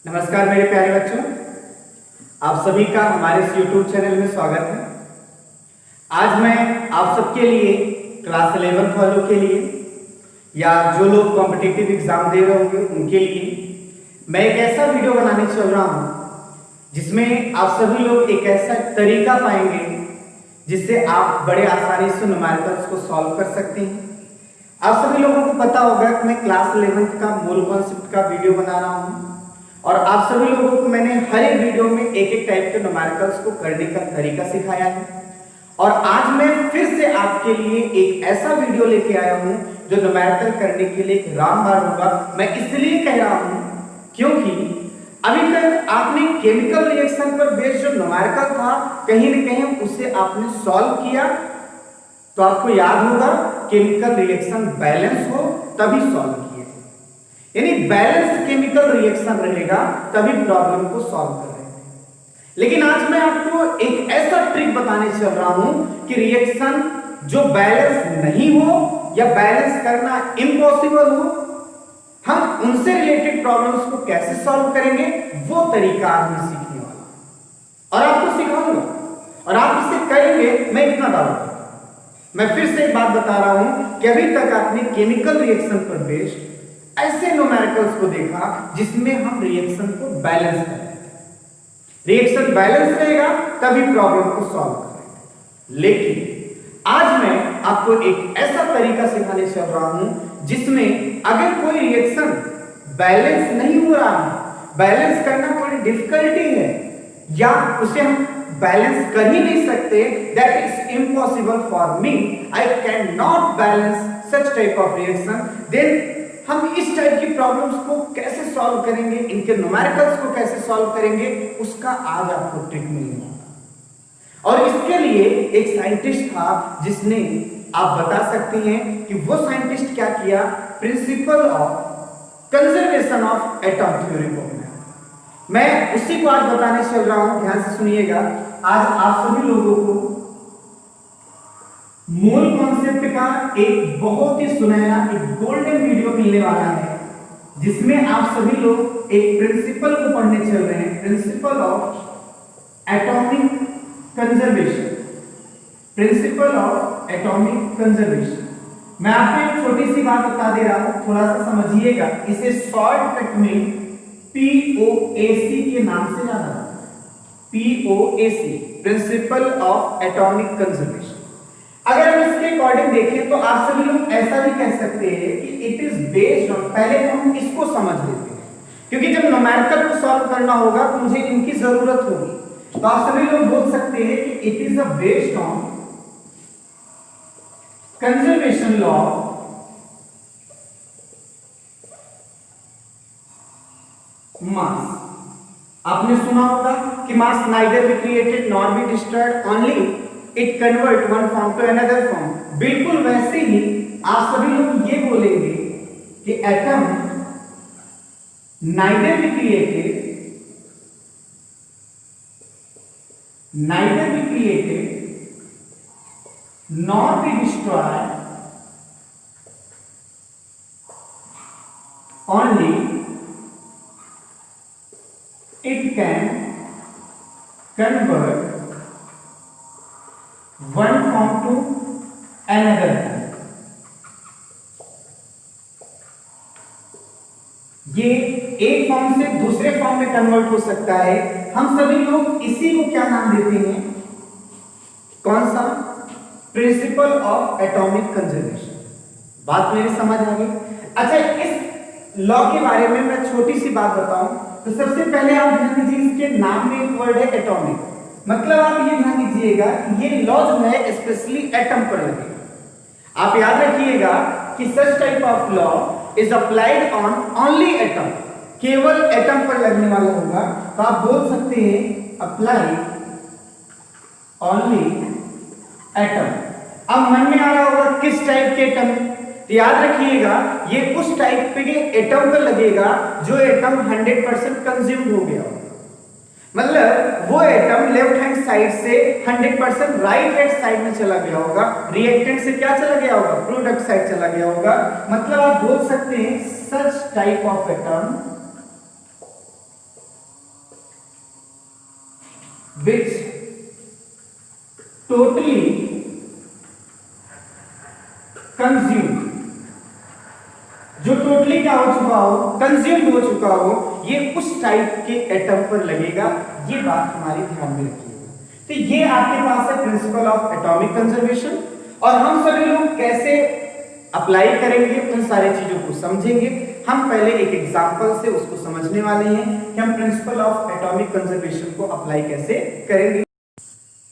नमस्कार मेरे प्यारे बच्चों, आप सभी का हमारे इस YouTube चैनल में स्वागत है। आज मैं आप सबके लिए क्लास 11 वालों के लिए या जो लोग कॉम्पिटिटिव एग्जाम दे रहे होंगे उनके लिए मैं एक ऐसा वीडियो बनाने चल रहा हूं जिसमें आप सभी लोग एक ऐसा तरीका पाएंगे जिससे आप बड़े आसानी से न्यूमेरिकल्स को सॉल्व कर सकते हैं। आप सभी लोगों को पता होगा कि मैं क्लास 11 का मूल कॉन्सेप्ट का वीडियो बना रहा हूं और आप सभी लोगों को मैंने हर एक वीडियो में एक एक टाइप के न्यूमेरिकल्स को करने का तरीका सिखाया है। और आज मैं फिर से आपके लिए एक ऐसा वीडियो लेके आया हूं जो न्यूमेरिकल करने के लिए एक रामबाण होगा। मैं इसलिए कह रहा हूं क्योंकि अभी तक आपने केमिकल रिएक्शन पर बेस्ड जो न्यूमेरिकल था कहीं न कहीं उसे आपने सॉल्व किया, तो आपको याद होगा केमिकल रिएक्शन बैलेंस हो तभी सॉल्व किया, यानी बैलेंस केमिकल रिएक्शन रहेगा तभी प्रॉब्लम को सॉल्व कर रहे हैं। लेकिन आज मैं आपको एक ऐसा ट्रिक बताने चल रहा हूं कि रिएक्शन जो बैलेंस नहीं हो या बैलेंस करना इम्पॉसिबल हो, हम उनसे रिलेटेड प्रॉब्लम्स को कैसे सॉल्व करेंगे वो तरीका आज मैं सीखने वाला हूं और आपको सिखाऊंगा और आप इसे करेंगे, मैं इतना दावा करता हूं। मैं फिर से एक बात बता रहा हूं कि अभी तक आपने केमिकल रिएक्शन पर बेस्ड ऐसे न्यूमेरिकल्स को देखा जिसमें हम रिएक्शन को बैलेंस करें। रिएक्शन बैलेंस रहेगा तभी प्रॉब्लम को सॉल्व करेंगे। लेकिन आज मैं आपको एक ऐसा तरीका सिखाने चल रहा हूं जिसमें अगर कोई रिएक्शन बैलेंस नहीं हो रहा है, बैलेंस करना थोड़ी डिफिकल्टी है या उसे हम बैलेंस कर ही नहीं सकते, that is impossible for me, I can not balance such type of reaction, then हम इस टाइप की प्रॉब्लम्स को कैसे सॉल्व करेंगे, इनके न्यूमेरिकल्स को कैसे सॉल्व करेंगे, उसका आज आपको ट्रिक मिलने वाला। और इसके लिए एक साइंटिस्ट था जिसने, आप बता सकते हैं कि वो साइंटिस्ट क्या किया, principle of conservation of atom theory को बनाया। मैं उसी को आज बताने चल रहा हूं, ध्यान से सुनिएगा। आज आप सभी लोगों को मूल कॉन्सेप्ट का एक बहुत ही सुनहरा, एक गोल्डन वीडियो मिलने वाला है जिसमें आप सभी लोग एक प्रिंसिपल को पढ़ने चल रहे हैं, principle of atomic conservation, principle of atomic conservation. मैं आपको एक छोटी सी बात बता दे रहा हूं, थोड़ा सा समझिएगा। इसे शॉर्टकट में POAC के नाम से जाना जाता है, POAC, principle of atomic conservation. अगर हम इसके अकॉर्डिंग देखें तो आप सभी लोग ऐसा भी कह सकते हैं कि इट इज बेस्ड ऑन, पहले तो हम इसको समझ लेते हैं क्योंकि जब न्यूमेरिकल को सॉल्व करना होगा तो मुझे इनकी जरूरत होगी, तो आप सभी लोग बोल सकते हैं कि it is based on conservation law mass. आपने सुना होगा कि mass neither be created not be destroyed, only it convert one form to another form. बिल्कुल वैसे ही आप सभी लोग ये बोलेंगे कि atom neither be created not be destroyed, only it can convert one form to another form। ये एक फॉर्म से दूसरे फॉर्म में कन्वर्ट हो सकता है। हम सभी लोग इसी को क्या नाम देते हैं, कौन सा, प्रिंसिपल ऑफ एटॉमिक कंजर्वेशन। बात मेरी समझ आ गई। अच्छा, इस लॉ के बारे में मैं छोटी सी बात बताऊं तो सबसे पहले आप ध्यान दीजिए, इसके नाम में एक वर्ड है एटॉमिक, मतलब आप ये ध्यान दीजिएगा कि ये लॉ जो है स्पेशली एटम पर लगेगा। आप याद रखिएगा कि सच type of law is applied on only atom, केवल एटम पर लगने वाला होगा। तो आप बोल सकते हैं अप्लाई ओनली एटम। अब मन में आ रहा होगा किस टाइप के एटम, तो याद रखिएगा ये उस टाइप के एटम पर लगेगा जो एटम 100% कंज्यूम्ड हो गया हो, मतलब वो एटम लेफ्ट हैंड साइड से 100% राइट हैंड साइड में चला गया होगा, रिएक्टेंट से क्या चला गया होगा, प्रोडक्ट साइड चला गया होगा। मतलब आप बोल सकते हैं सच type of atom which totally consumed, जो टोटली क्या हो चुका हो, कंज्यूम्ड हो चुका हो, ये उस टाइप के एटम पर लगेगा। ये बात हमारी ध्यान में रखिएगा। तो ये आपके पास है प्रिंसिपल ऑफ एटॉमिक कंजर्वेशन, और हम सभी लोग कैसे अप्लाई करेंगे उन सारी चीजों को समझेंगे। हम पहले एक एग्जांपल से उसको समझने वाले हैं कि हम प्रिंसिपल ऑफ एटॉमिक कंजर्वेशन को अप्लाई कैसे करेंगे।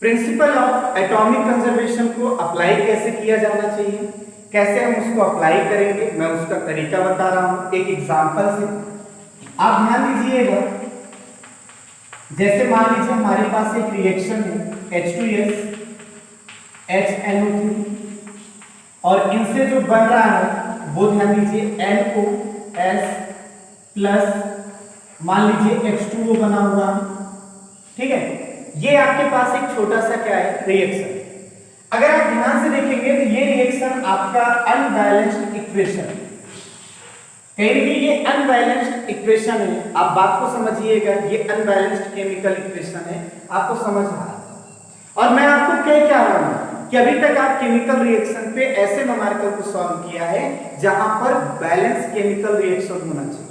प्रिंसिपल ऑफ एटॉमिक कंजर्वेशन को अप्लाई कैसे किया जाना चाहिए, कैसे हम उसको अप्लाई करेंगे, मैं उसका तरीका बता रहा हूं एक एग्जांपल से। आप ध्यान दीजिएगा, जैसे मान लीजिए हमारे पास एक रिएक्शन है H2S HNO3, और इनसे जो बन रहा है वो ध्यान दीजिए NOS प्लस मान लीजिए H2O बना हुआ है, ठीक है। ये आपके पास एक छोटा सा क्या है, रिएक्शन। अगर आप ध्यान से देखेंगे तो ये रिएक्शन आपका अनबैलेंस्ड इक्वेशन, कहेंगे ये अनबैलेंस्ड इक्वेशन है। आप बात को समझिएगा, ये अनबैलेंस्ड केमिकल इक्वेशन है, आपको समझ आ रहा है। और मैं आपको कह क्या रहा हूं कि अभी तक आप केमिकल रिएक्शन पे ऐसे न्यूमेरिकल को सॉल्व किया है जहां पर बैलेंस केमिकल रिएक्शन होना चाहिए,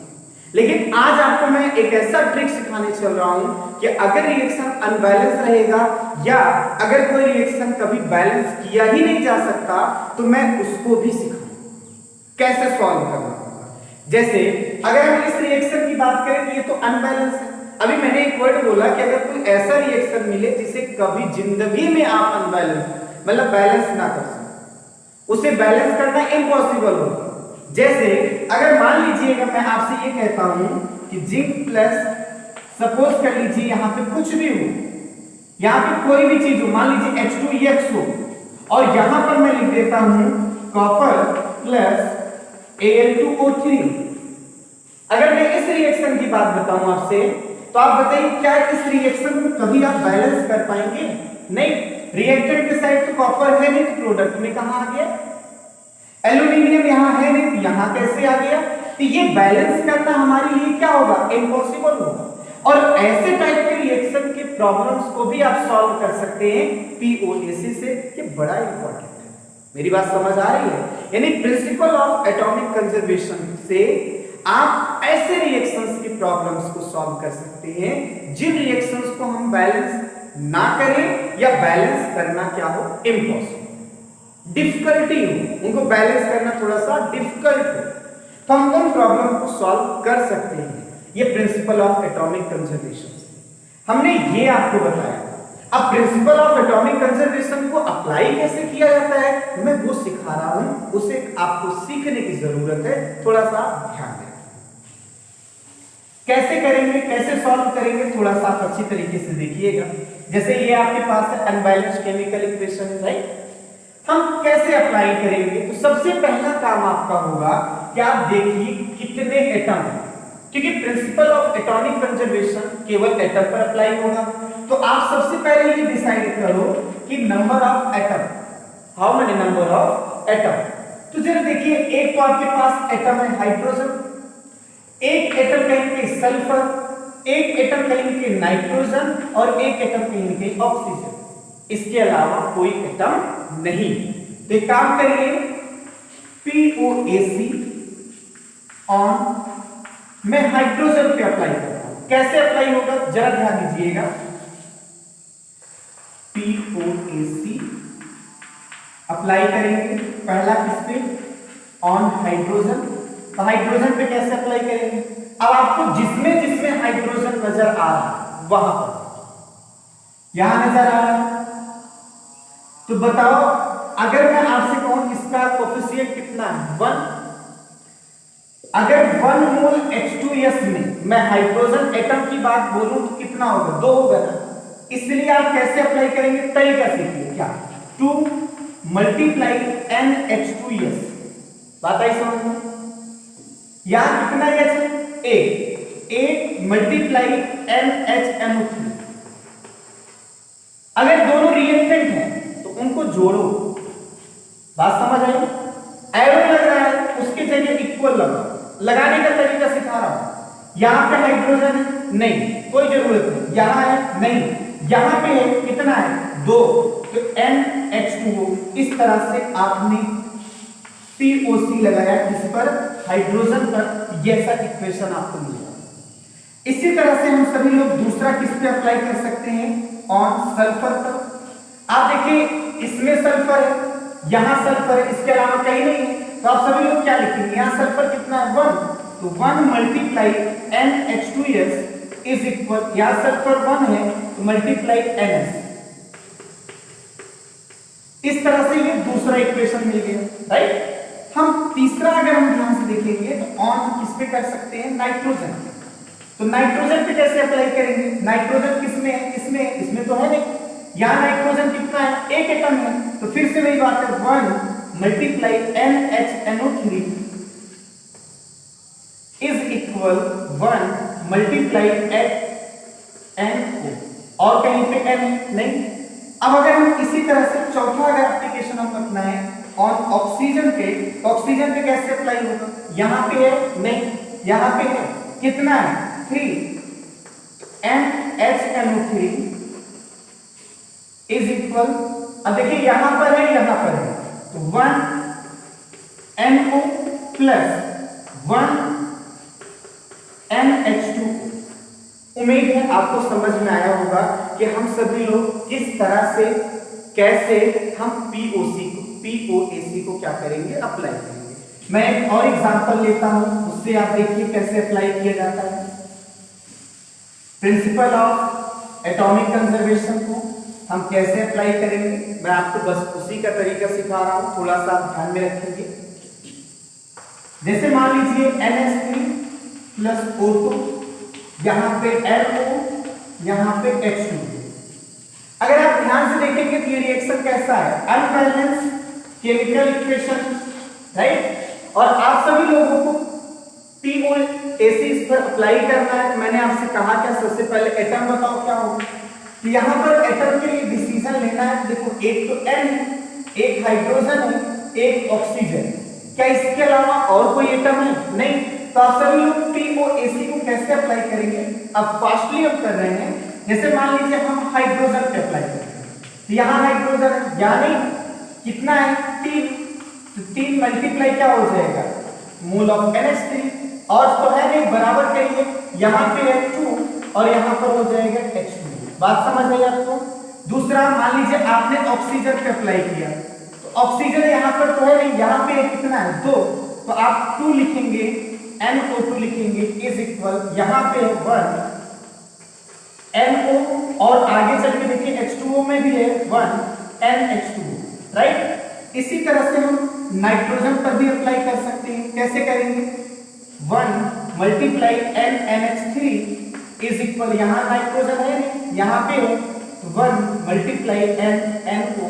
लेकिन आज आपको मैं एक ऐसा ट्रिक सिखाने चल रहा हूं कि अगर रिएक्शन अनबैलेंस रहेगा या अगर कोई रिएक्शन कभी बैलेंस किया ही नहीं जा सकता तो मैं उसको भी सिखाऊं कैसे सॉल्व करना होगा। जैसे अगर हम इस रिएक्शन की बात करें तो ये तो अनबैलेंस है। अभी मैंने एक वर्ड बोला कि अगर कोई ऐसा रिएक्शन मिले जिसे कभी जिंदगी में आप अनबैलेंस मतलब बैलेंस ना कर सकें, उसे बैलेंस करना इम्पॉसिबल होगा। जैसे अगर मान लीजिएगा मैं आपसे ये कहता हूं कि जिंक प्लस, सपोज कर लीजिए यहां पे कुछ भी हो, यहां पे कोई भी चीज हो, मान लीजिए H2EX हो, और यहां पर मैं लिख देता हूं कॉपर प्लस Al2O3। अगर मैं इस रिएक्शन की बात बताऊं आपसे तो आप बताइए क्या इस रिएक्शन को कभी आप बैलेंस कर पाएंगे? नहीं। रिएक्टेंट के साइड तो कॉपर है नहीं, तो प्रोडक्ट में कहां आ गया? एल्यूमिनियम यहां है नहीं, तो यहां कैसे आ गया? तो ये बैलेंस करना हमारे लिए क्या होगा? इम्पॉसिबल होगा। और ऐसे टाइप के रिएक्शन के प्रॉब्लम्स को भी आप सॉल्व कर सकते हैं POAC से। ये बड़ा इंपॉर्टेंट है, मेरी बात समझ आ रही है? यानी प्रिंसिपल ऑफ एटॉमिक कंजर्वेशन से आप ऐसे रिएक्शंस की प्रॉब्लम्स को सॉल्व कर सकते हैं जिन रिएक्शंस को हम बैलेंस ना करें या बैलेंस करना क्या हो, इम्पॉसिबल, डिफिकल्टी हो, उनको बैलेंस करना थोड़ा सा डिफिकल्ट हो, तो हम उन प्रॉब्लम को सॉल्व कर सकते हैं। ये प्रिंसिपल ऑफ एटॉमिक कंजर्वेशन हमने ये आपको बताया। अब प्रिंसिपल ऑफ एटॉमिक कंजर्वेशन को अप्लाई कैसे किया जाता है मैं वो सिखा रहा हूं, उसे आपको सीखने की जरूरत है, थोड़ा सा ध्यान दें। कैसे करेंगे, कैसे सॉल्व करेंगे, थोड़ा सा आप अच्छी तरीके से देखिएगा। जैसे ये आपके पास है अनबैलेंस्ड केमिकल इक्वेशन, राइट? हम कैसे अप्लाई करेंगे? तो सबसे पहला काम आपका होगा कि आप देखिए कितने एटम हैं, क्योंकि प्रिंसिपल ऑफ एटॉमिक कंजर्वेशन केवल एटम पर अप्लाई होगा। तो आप सबसे पहले ये डिसाइड करो कि number of atom, how many number of atom. तो जरा देखिए, एक तो आपके पास एटम है हाइड्रोजन, एक एटम कहेंगे सल्फर, एक एटम कहेंगे नाइट्रोजन, और एक एटम कहेंगे ऑक्सीजन। इसके अलावा कोई एटम नहीं। तो एक काम करिए, POAC ऑन मैं हाइड्रोजन पे अप्लाई करता हूं। कैसे अप्लाई होगा जरा ध्यान दीजिएगा। POAC अप्लाई करेंगे पहला किस पे? On hydrogen. तो हाइड्रोजन पे कैसे अप्लाई करेंगे? अब आपको जिसमें जिसमें हाइड्रोजन नजर आ रहा है वहां पर, यहां नजर आ रहा है, तो बताओ अगर मैं आपसे कहूं इसका कोफिशिएंट कितना है? 1। अगर 1 मोल H2S में मैं हाइड्रोजन एटम की बात बोलूं तो कितना होगा? 2 होगा ना। इसलिए आप कैसे अप्लाई करेंगे तरीका सीखिए। क्या? 2 मल्टीप्लाई NH2S। बात आई समझ में? यहां कितना H है? 1 मल्टीप्लाई NHNO3। अगर दोनों रिएक्टेंट हैं तो उनको जोड़ो। बात समझ आई? एरो लग रहा है, उसके जगह इक्वल लगाने का तरीका सिखा रहा हूं। यहां पे हाइड्रोजन है, नहीं कोई जरूरत नहीं। यहां है, नहीं। यहां पे है कितना है 2, तो NH2O। इस तरह से आपने POC लगाया किस पर, हाइड्रोजन पर, ये ऐसा इक्वेशन आपको मिलेगा। इसी तरह से हम सभी लोग दूसरा किस पे अप्लाई कर सकते हैं, ऑन सल्फर पर। आप देखिए इसमें सल्फर है, यहां सल्फर है, इसके अलावा कहीं नहीं है, तो आप सभी लोग क्या लिखेंगे, यहां सल्फर कितना है 1, तो 1 मल्टीप्लाई NH2S इज इक्वल, यहां सल्फर 1 है तो मल्टीप्लाई NS। इस तरह से ये दूसरा इक्वेशन मिल गया, राइट। हम तीसरा अगर हम ध्यान से देखेंगे तो ऑन किस पे कर सकते हैं, नाइट्रोजन। तो नाइट्रोजन पे कैसे अप्लाई करेंगे, नाइट्रोजन किसमें है, इसमें तो है नहीं, यहां नाइट्रोजन कितना है, एक एटम है, तो फिर से वही बात है 1 multiply NHNO3 is equal 1 multiply NO, और कहीं पे N नहीं। अब अगर हम इसी तरह से चौथा अगर एप्लीकेशन हम अपनाएं ऑन ऑक्सीजन पे, तो ऑक्सीजन पे कैसे अप्लाई होगा, यहां पे है नहीं, यहां पे है कितना है 3, NHNO3 इज इक्वल, अब देखिए यहां पर है यहां पर है, तो 1 NO प्लस 1 NH2। उम्मीद है आपको समझ में आया होगा कि हम सभी लोग किस तरह से कैसे हम POC को क्या करेंगे, अप्लाई करेंगे। मैं एक और एग्जांपल लेता हूं, उससे आप देखिए कैसे अप्लाई किया जाता है। प्रिंसिपल ऑफ एटॉमिक कंजर्वेशन को हम कैसे अप्लाई करेंगे, मैं आपको बस उसी का तरीका सिखा रहा हूं, थोड़ा सा ध्यान में रखेंगे। जैसे मान लीजिए NH3 प्लस O2, यहां पे NO, यहां पे H2। अगर आप ध्यान से देखेंगे तो ये रिएक्शन कैसा है, अनबैलेंस केमिकल इक्वेशन, राइट। और आप सभी लोगों को POAC इस पर अप्लाई करना है, तो मैंने आपसे कहा क्या, सबसे पहले एटम बताओ क्या होगा, तो यहां पर एटम के लिए डिसीजन लेना है। तो देखो एक तो N है, एक हाइड्रोजन है, एक ऑक्सीजन, क्या इसके अलावा और कोई एटम है, नहीं। तो आप सभी लोग POAC को कैसे अप्लाई करेंगे, अब फास्टली हम कर रहे हैं। जैसे मान लीजिए हम हाइड्रोजन पे अप्लाई करेंगे, तो यहां हाइड्रोजन यानी कितना है 3, तो 3 मल्टीप्लाई क्या हो जाएगा मोल ऑफ NH3, और तो है नहीं, बराबर करिए, यहां पे है 2 और यहां पर हो जाएगा H2। बात समझ आई आपको। दूसरा मान लीजिए आपने ऑक्सीजन पे अप्लाई किया, तो ऑक्सीजन यहां पर तो है नहीं, यहां पे कितना है 2, तो आप 2 लिखेंगे, NO2 लिखेंगे इज इक्वल, यहां पे है 1 NO, और आगे चल के देखिए H2O में भी है 1 NH2, राइट। इसी तरह से हम नाइट्रोजन पर भी अप्लाई कर सकते हैं, कैसे करेंगे, 1 मल्टीप्लाई NH3 इज इक्वल, यहां नाइट्रोजन है नहीं, यहां पे है 1 मल्टीप्लाई NO।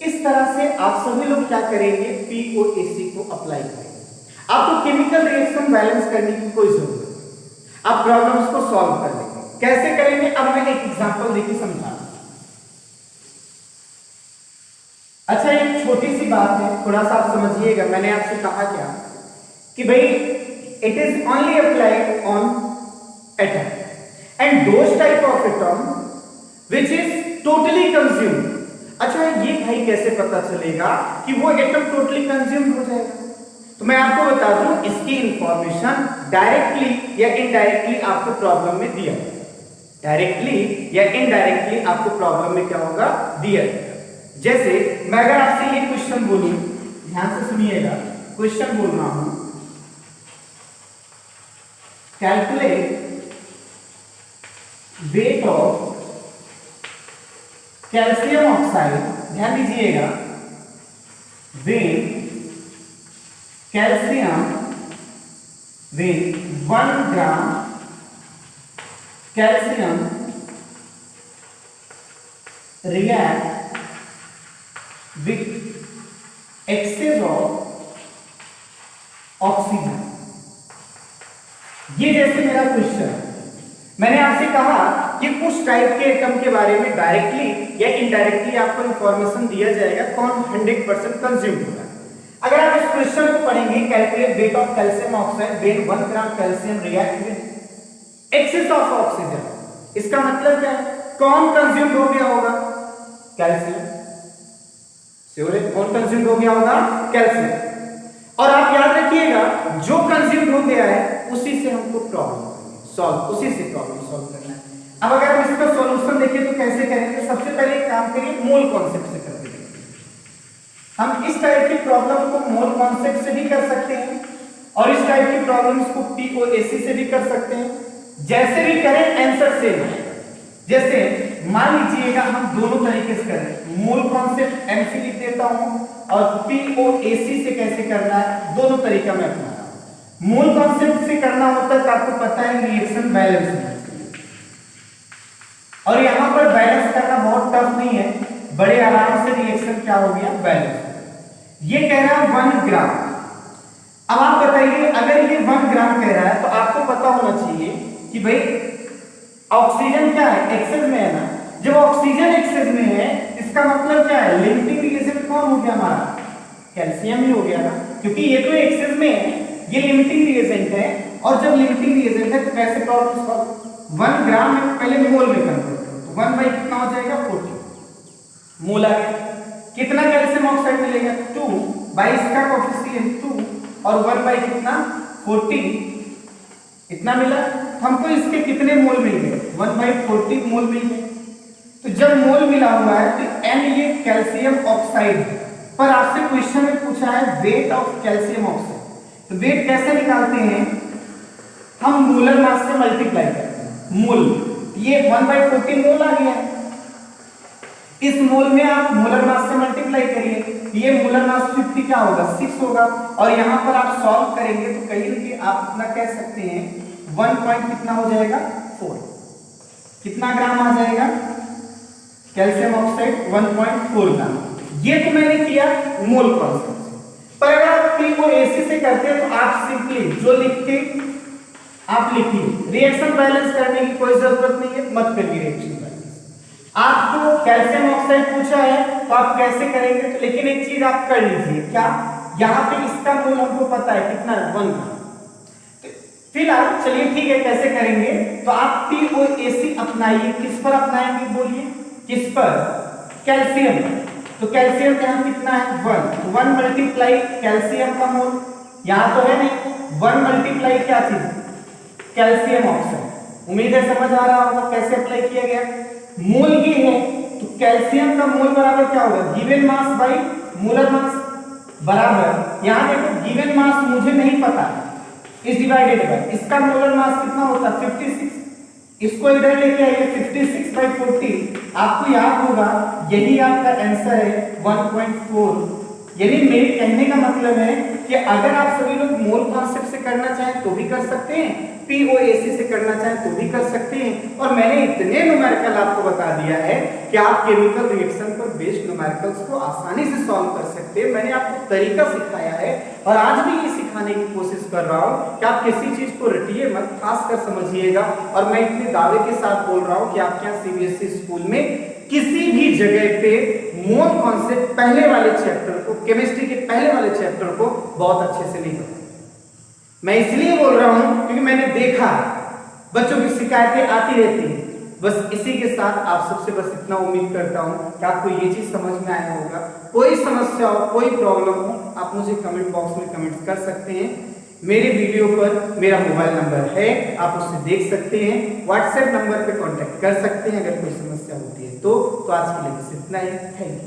इस तरह से आप सभी लोग क्या करेंगे, POAC को अप्लाई करेंगे। आपको केमिकल रिएक्शन बैलेंस करने की कोई जरूरत नहीं, आप प्रॉब्लम्स को सॉल्व कर लेंगे। कैसे करेंगे, अब मैं एक एग्जांपल देके समझा। अच्छा एक छोटी सी बात है, थोड़ा सा आप समझिएगा। मैंने आपसे कहा क्या कि भाई it is only applied on atom and those type of atom which is totally consumed. अच्छा ये भाई कैसे पता चलेगा कि वो एटम टोटली कंज्यूम्ड हो जाएगा, तो मैं आपको बता दूं इसकी इंफॉर्मेशन डायरेक्टली या इनडायरेक्टली आपको प्रॉब्लम में दिया, डायरेक्टली या इनडायरेक्टली आपको प्रॉब्लम में क्या होगा, दिया। जैसे मैं अगर आपसे ये क्वेश्चन बोलूं, ध्यान से सुनिएगा, क्वेश्चन बोल रहा हूं, calculate weight of calcium oxide, ध्यान दीजिएगा, wait calcium with 1 gram calcium react with excess of oxygen। ये जैसे मेरा क्वेश्चन, मैंने आपसे कहा कि उस टाइप के एटम के बारे में डायरेक्टली या इनडायरेक्टली आपको इंफॉर्मेशन दिया जाएगा कौन 100% कंज्यूम होगा। अगर आप इस क्वेश्चन को पढ़ेंगे, calculate weight of calcium oxide when 1 gram calcium react with excess of oxygen, इसका मतलब क्या है, कौन कंज्यूम हो गया होगा? कैल्शियम। श्योर है? कौन कंज्यूम हो गया होगा? कैल्शियम। और आप याद रखिएगा, जो कंज्यूम हो गया है उसी से हमको प्रॉब्लम सॉल्व, उसी से प्रॉब्लम सॉल्व करना है। अब अगर हम इसका सॉल्यूशन देखें तो कैसे करेंगे? सबसे पहले एक काम करिए, मोल कॉन्सेप्ट से करते हैं। हम इस टाइप की प्रॉब्लम को मोल कॉन्सेप्ट से भी कर सकते हैं और इस टाइप की प्रॉब्लम्स को POAC से भी कर सकते हैं। जैसे भी करें आंसर सेम है। जैसे मान लीजिएगा हम दोनों तरीके से करें, मोल कॉन्सेप्ट MC लिख देता हूं और POAC से कैसे करना है, दोनों तरीका मैं अपना रहा हूं। मोल कॉन्सेप्ट से करना होता है तो आपको पता है रिएक्शन बैलेंस होना चाहिए, और यहां पर बैलेंस करना बहुत टफ नहीं है, बड़े आराम से रिएक्शन क्या हो गया, बैलेंस। ये कह रहा है 1 ग्राम। अब आप बताइए, अगर ये 1 ग्राम कह रहा है तो आपको पता होना चाहिए कि भाई ऑक्सीजन क्या है, एक्सेस में है ना। जब ऑक्सीजन एक्सेस में है इसका मतलब क्या है, लिमिटिंग रिएजेंट कौन हो गया हमारा, कैल्शियम ही हो गया ना, क्योंकि ये तो एक्सेस में है, ये लिमिटिंग रिएजेंट है। और जब लिमिटिंग रिएजेंट है तो कैसे प्रॉब्लम सॉल्व, 1 ग्राम में पहले मोल में कन्वर्ट करो तो 1 बाई कितना हो जाएगा, 40 मोल आ गया। कितना कैल्शियम ऑक्साइड मिलेगा, 2 बाई इसका कोएफिशिएंट 2 और 1 बाई कितना 40, इतना मिला। हमको इसके कितने मोल मिल गए, 1 बाई 40 मोल मिल गए। तो जब मोल मिला हुआ है तो N ये कैल्शियम ऑक्साइड है, पर आपसे क्वेश्चन में पूछा है वेट ऑफ कैल्शियम ऑक्साइड। तो वेट कैसे निकालते हैं, हम मोलर मास से मल्टीप्लाई करते हैं। मोल, ये 1 बाई 40 मोल आ गया है, इस मोल में आप मोलर मास से मल्टीप्लाई करिए, ये मोलर मास 50 क्या होगा, 6 होगा। और यहां पर आप सॉल्व करेंगे तो कहीं ना कहीं आप इतना कह सकते हैं 1 पॉइंट कितना हो जाएगा, 4। कितना ग्राम आ जाएगा कैल्शियम ऑक्साइड, 1.4 ग्राम। ये तो मैंने किया मोल कॉन्सेप्ट से। पर अगर आप POAC से करते हैं तो आप सिंपली जो लिखते आप लिखिए, रिएक्शन बैलेंस करने की कोई जरूरत नहीं है, मत करिए रिएक्शन बैलेंस। आपको कैल्शियम ऑक्साइड पूछा है तो आप कैसे करेंगे, तो लेकिन एक चीज आप कर लीजिए, क्या, यहाँ पे इसका मोल हमको पता है कितना, 1 ग्राम। फिलहाल चलिए ठीक है, कैसे करेंगे, तो आप POAC अपनाइए। किस पर अपनाएंगे बोलिए, किस पर, कैल्शियम। तो कैल्शियम यहाँ कितना है, 1 मल्टीप्लाई कैल्शियम का मोल, यहाँ तो है नहीं, 1 मल्टीप्लाई क्या चीज, कैल्शियम ऑक्साइड। उम्मीद है समझ आ रहा होगा कैसे अप्लाई किया गया। मोल ये है तो कैल्शियम का मोल बराबर क्या होगा, given mass by molar mass बराबर, यहाँ देखो गिवन मास मुझे नहीं पता, इस डिवाइडेड बाय इसका मोलर मास कितना होता है, 56। इसको इधर लेके आइए, 56 बाई 40, आपको याद होगा यही आपका आंसर है 1.4। यानी मेरे कहने का मतलब है कि अगर आप सभी लोग मोल कॉन्सेप्ट से करना चाहें तो भी कर सकते हैं, POAC से करना चाहें तो भी कर सकते हैं। और मैंने इतने न्यूमेरिकल आपको बता दिया है कि आप केमिकल रिएक्शन पर बेस्ड न्यूमेरिकल्स को आसानी से सॉल्व कर सकते हैं। मैंने आपको तरीका सिखाया है और आज भी ये सिखाने की कोशिश कर रहा हूँ कि आप किसी चीज को रटिए मत, खास कर समझिएगा। और मैं इतने दावे के साथ बोल रहा हूँ कि आपके यहाँ CBSE स्कूल में किसी भी जगह पे मोल कॉन्सेप्ट पहले वाले चैप्टर को, केमिस्ट्री के पहले वाले चैप्टर को बहुत अच्छे से नहीं पढ़ा। मैं इसलिए बोल रहा हूं क्योंकि मैंने देखा बच्चों की शिकायतें आती रहती हैं। बस इसी के साथ आप सबसे बस इतना उम्मीद करता हूं कि आपको ये चीज समझ में आया होगा। कोई समस्या हो, कोई प्रॉब्लम हो, आप मुझे कमेंट बॉक्स में कमेंट कर सकते हैं। मेरे वीडियो पर मेरा मोबाइल नंबर है, आप उससे देख सकते हैं। व्हाट्सएप नंबर पे कांटेक्ट कर सकते हैं अगर कोई समस्या होती है तो आज के लिए बस इतना ही। Thank you.